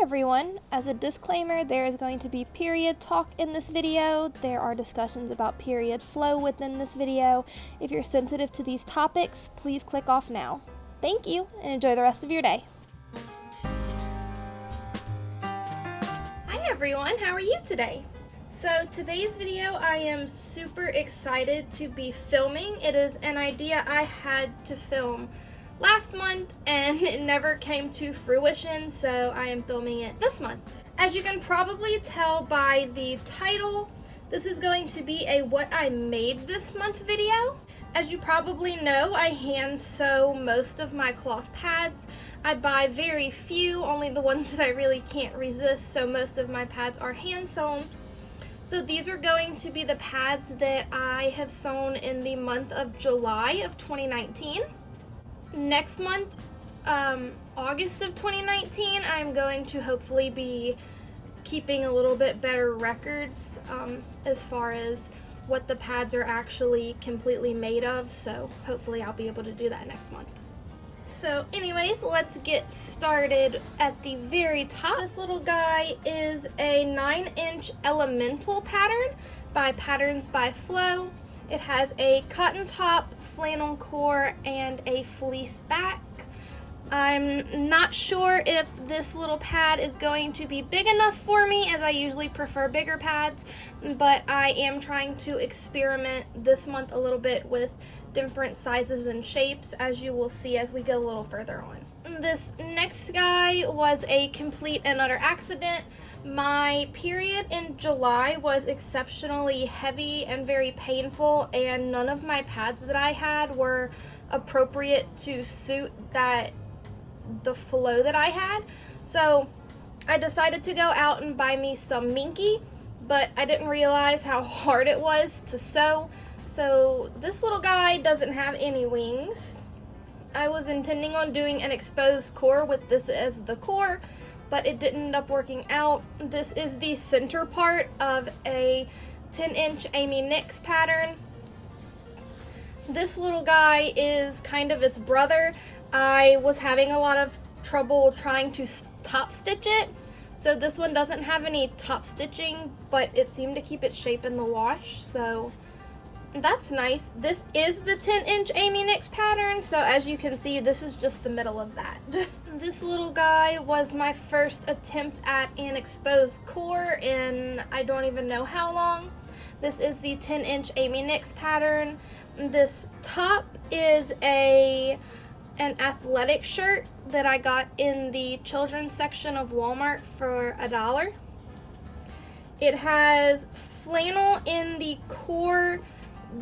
everyone, as a disclaimer, there is going to be period talk in this video. There are discussions about period flow within this video. If you're sensitive to these topics, please click off now. Thank you, and enjoy the rest of your day. Hi everyone, how are you today? So today's video I am super excited to be filming. It is an idea I had to film last month and it never came to fruition, so I am filming it this month. As you can probably tell by the title, this is going to be a what I made this month video. As you probably know, I hand sew most of my cloth pads. I buy very few, only the ones that I really can't resist, so most of my pads are hand sewn. So these are going to be the pads that I have sewn in the month of July of 2019. Next month, August of 2019, I'm going to hopefully be keeping a little bit better records as far as what the pads are actually completely made of, so hopefully I'll be able to do that next month. So anyways, let's get started at the very top. This little guy is a 9-inch elemental pattern by Patterns by Flo. It has a cotton top, flannel core, and a fleece back. I'm not sure if this little pad is going to be big enough for me, as I usually prefer bigger pads, but I am trying to experiment this month a little bit with different sizes and shapes, as you will see as we get a little further on. This next guy was a complete and utter accident. My period in July was exceptionally heavy and very painful, and none of my pads that I had were appropriate to suit the flow that I had. So I decided to go out and buy me some Minky, but I didn't realize how hard it was to sew. So this little guy doesn't have any wings. I was intending on doing an exposed core with this as the core, but it didn't end up working out. This is the center part of a 10-inch Amy Nix pattern. This little guy is kind of its brother. I was having a lot of trouble trying to top stitch it, so this one doesn't have any top stitching, but it seemed to keep its shape in the wash, so that's nice. This is the 10-inch Amy Nix pattern, so as you can see, this is just the middle of that. This little guy was my first attempt at an exposed core in I don't even know how long. This is the 10-inch Amy Nix pattern. This top is an athletic shirt that I got in the children's section of Walmart for $1. It has flannel in the core.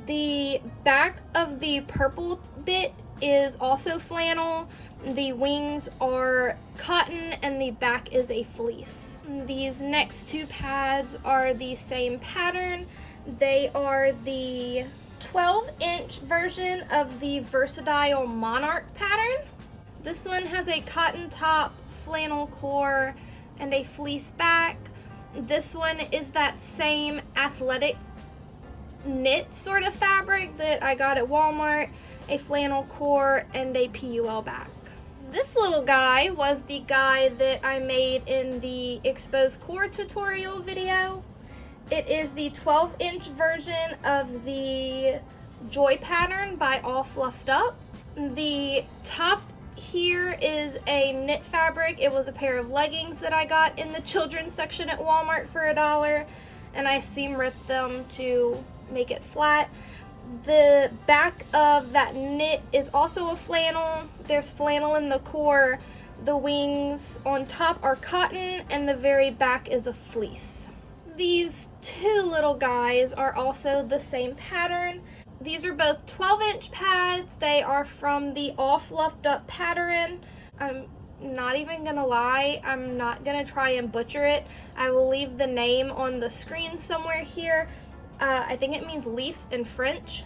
The back of the purple bit is also flannel. The wings are cotton and the back is a fleece. These next two pads are the same pattern. They are the 12-inch version of the versatile Monarch pattern. This one has a cotton top, flannel core, and a fleece back. This one is that same athletic knit sort of fabric that I got at Walmart, a flannel core, and a PUL back. This little guy was the guy that I made in the exposed core tutorial video. It is the 12-inch version of the Joy pattern by Fluffed Up. The top here is a knit fabric. It was a pair of leggings that I got in the children's section at Walmart for $1, and I seam ripped them to make it flat. The back of that knit is also a flannel. There's flannel in the core. The wings on top are cotton, and the very back is a fleece. These two little guys are also the same pattern. These are both 12-inch pads. They are from the Fluffed Up pattern. I'm not even gonna lie, I'm not gonna try and butcher it. I will leave the name on the screen somewhere here. I think it means leaf in French.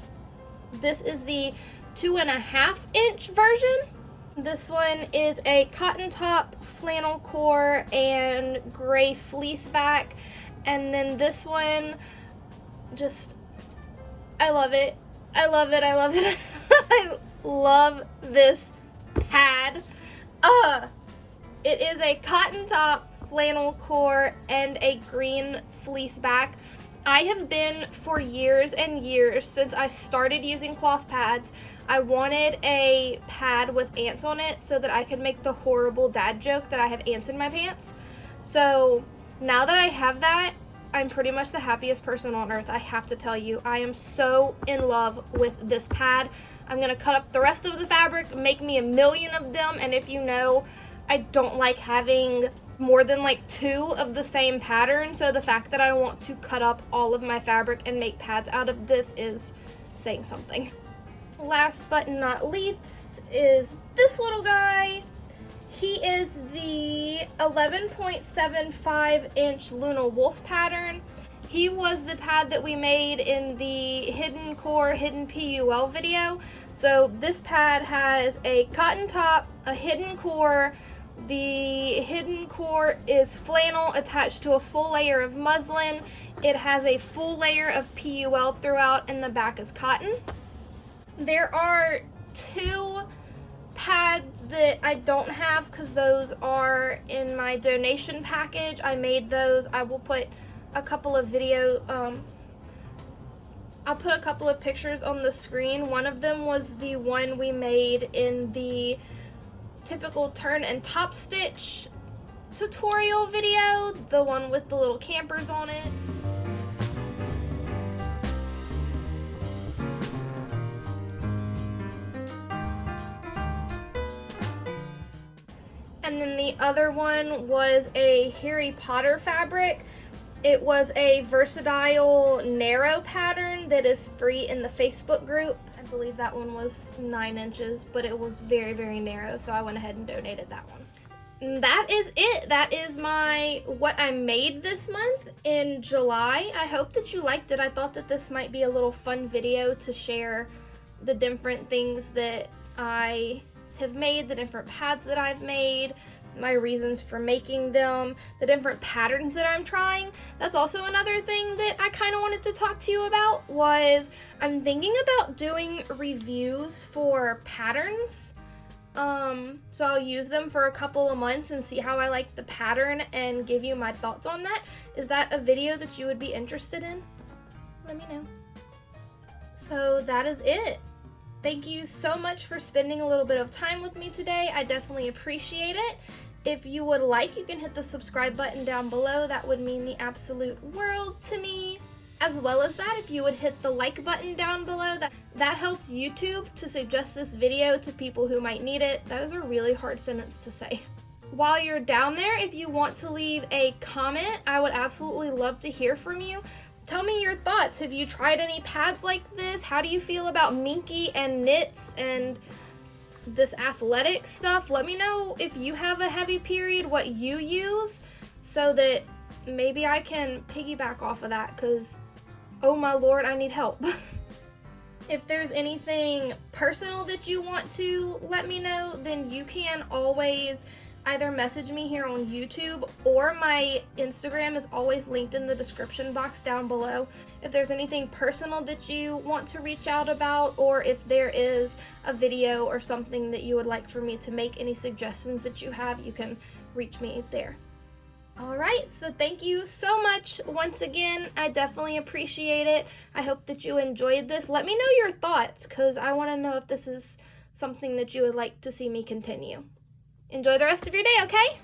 This is the 2.5-inch version. This one is a cotton top, flannel core, and gray fleece back. And then this one, just, I love it. I love it, I love it. I love this pad. It is a cotton top, flannel core and a green fleece back. I have been for years and years since I started using cloth pads. I wanted a pad with ants on it so that I could make the horrible dad joke that I have ants in my pants. So now that I have that, I'm pretty much the happiest person on earth. I have to tell you, I am so in love with this pad. I'm gonna cut up the rest of the fabric, make me 1,000,000 of them, and if you know, I don't like having more than like 2 of the same pattern, so the fact that I want to cut up all of my fabric and make pads out of this is saying something. Last but not least is this little guy. He is the 11.75 inch Luna Wolf pattern. He was the pad that we made in the Hidden Core, Hidden PUL video. So this pad has a cotton top, a hidden core. The hidden core is flannel attached to a full layer of muslin. It has a full layer of PUL throughout, and the back is cotton. There are 2 pads that I don't have because those are in my donation package. I made those. I will put a couple of I'll put a couple of pictures on the screen. One of them was the one we made in the typical turn and top stitch tutorial video, the one with the little campers on it. And then the other one was a Harry Potter fabric. It was a versatile narrow pattern that is free in the Facebook group. I believe that one was 9 inches, but it was very, very narrow, so I went ahead and donated that one. And that is it. That is what I made this month in July. I hope that you liked it. I thought that this might be a little fun video to share the different things that I have made, the different pads that I've made, my reasons for making them, the different patterns that I'm trying. That's also another thing that I kind of wanted to talk to you about. Was I'm thinking about doing reviews for patterns. So I'll use them for a couple of months and see how I like the pattern and give you my thoughts on that. Is that a video that you would be interested in? Let me know. So that is it. Thank you so much for spending a little bit of time with me today. I definitely appreciate it. If you would like, you can hit the subscribe button down below. That would mean the absolute world to me. As well as that, if you would hit the like button down below, that helps YouTube to suggest this video to people who might need it. That is a really hard sentence to say. While you're down there, if you want to leave a comment, I would absolutely love to hear from you. Tell me your thoughts. Have you tried any pads like this? How do you feel about minky and knits and this athletic stuff? Let me know if you have a heavy period, what you use, so that maybe I can piggyback off of that, because oh my lord, I need help. If there's anything personal that you want to let me know, then you can always either message me here on YouTube, or my Instagram is always linked in the description box down below. If there's anything personal that you want to reach out about, or if there is a video or something that you would like for me to make, any suggestions that you have, you can reach me there. Alright, so thank you so much once again. I definitely appreciate it. I hope that you enjoyed this. Let me know your thoughts, because I want to know if this is something that you would like to see me continue. Enjoy the rest of your day, okay?